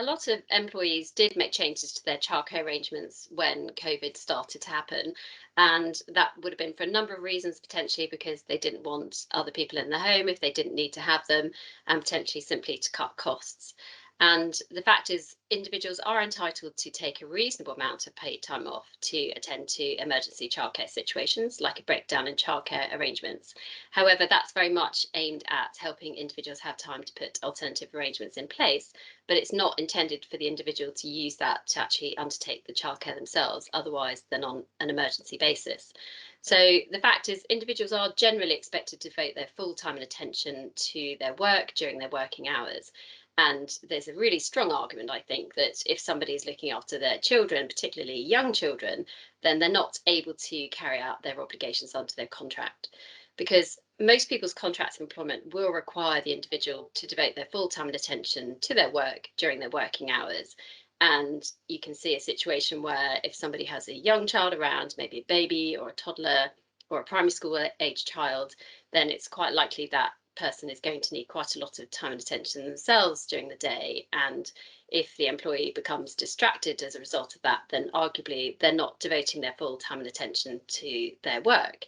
A lot of employees did make changes to their childcare arrangements when COVID started to happen. And that would have been for a number of reasons, potentially because they didn't want other people in the home if they didn't need to have them, and potentially simply to cut costs. And the fact is, individuals are entitled to take a reasonable amount of paid time off to attend to emergency childcare situations, like a breakdown in childcare arrangements. However, that's very much aimed at helping individuals have time to put alternative arrangements in place, but it's not intended for the individual to use that to actually undertake the childcare themselves, otherwise than on an emergency basis. So the fact is, individuals are generally expected to devote their full time and attention to their work during their working hours. And there's a really strong argument, I think, that if somebody is looking after their children, particularly young children, then they're not able to carry out their obligations under their contract. Because most people's contracts of employment will require the individual to devote their full time and attention to their work during their working hours. And you can see a situation where if somebody has a young child around, maybe a baby or a toddler or a primary school age child, then it's quite likely that person is going to need quite a lot of time and attention themselves during the day. And if the employee becomes distracted as a result of that, then arguably they're not devoting their full time and attention to their work.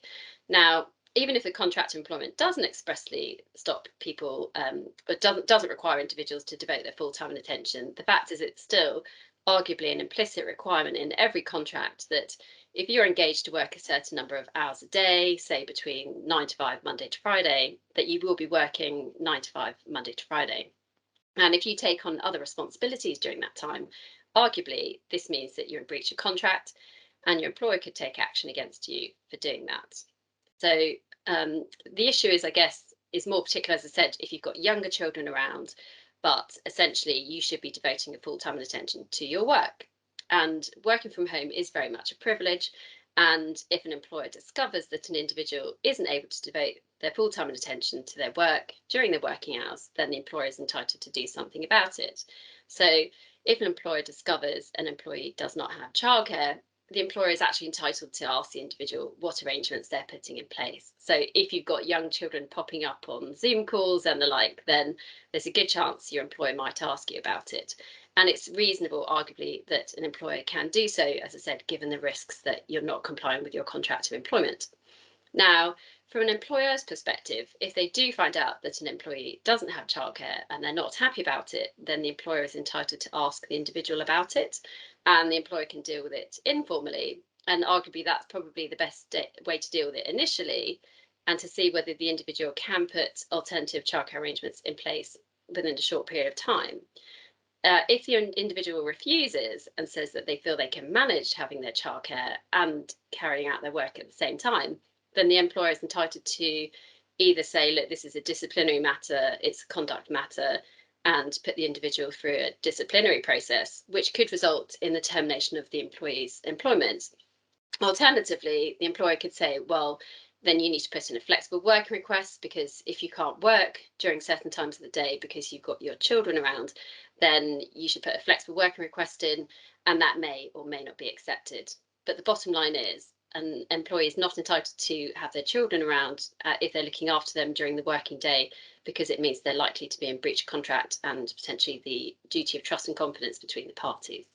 Now, even if the contract of employment doesn't expressly stop people, but doesn't require individuals to devote their full time and attention, the fact is it's still arguably an implicit requirement in every contract that if you're engaged to work a certain number of hours a day, say between 9 to 5, Monday to Friday, that you will be working 9 to 5, Monday to Friday. And if you take on other responsibilities during that time, arguably this means that you're in breach of contract and your employer could take action against you for doing that. So the issue is, I guess, is more particular, as I said, if you've got younger children around, but essentially you should be devoting a full time and attention to your work. And working from home is very much a privilege. And if an employer discovers that an individual isn't able to devote their full time and attention to their work during their working hours, then the employer is entitled to do something about it. So if an employer discovers an employee does not have childcare, the employer is actually entitled to ask the individual what arrangements they're putting in place. So if you've got young children popping up on Zoom calls and the like, then there's a good chance your employer might ask you about it. And it's reasonable, arguably, that an employer can do so, as I said, given the risks that you're not complying with your contract of employment. Now, from an employer's perspective, if they do find out that an employee doesn't have childcare and they're not happy about it, then the employer is entitled to ask the individual about it, and the employer can deal with it informally. And arguably, that's probably the best way to deal with it initially, and to see whether the individual can put alternative childcare arrangements in place within a short period of time. If the individual refuses and says that they feel they can manage having their childcare and carrying out their work at the same time, then the employer is entitled to either say, look, this is a disciplinary matter, it's a conduct matter, and put the individual through a disciplinary process, which could result in the termination of the employee's employment. Alternatively, the employer could say, well, then you need to put in a flexible working request, because if you can't work during certain times of the day because you've got your children around, then you should put a flexible working request in, and that may or may not be accepted. But the bottom line is, an employee is not entitled to have their children around if they're looking after them during the working day, because it means they're likely to be in breach of contract and potentially the duty of trust and confidence between the parties.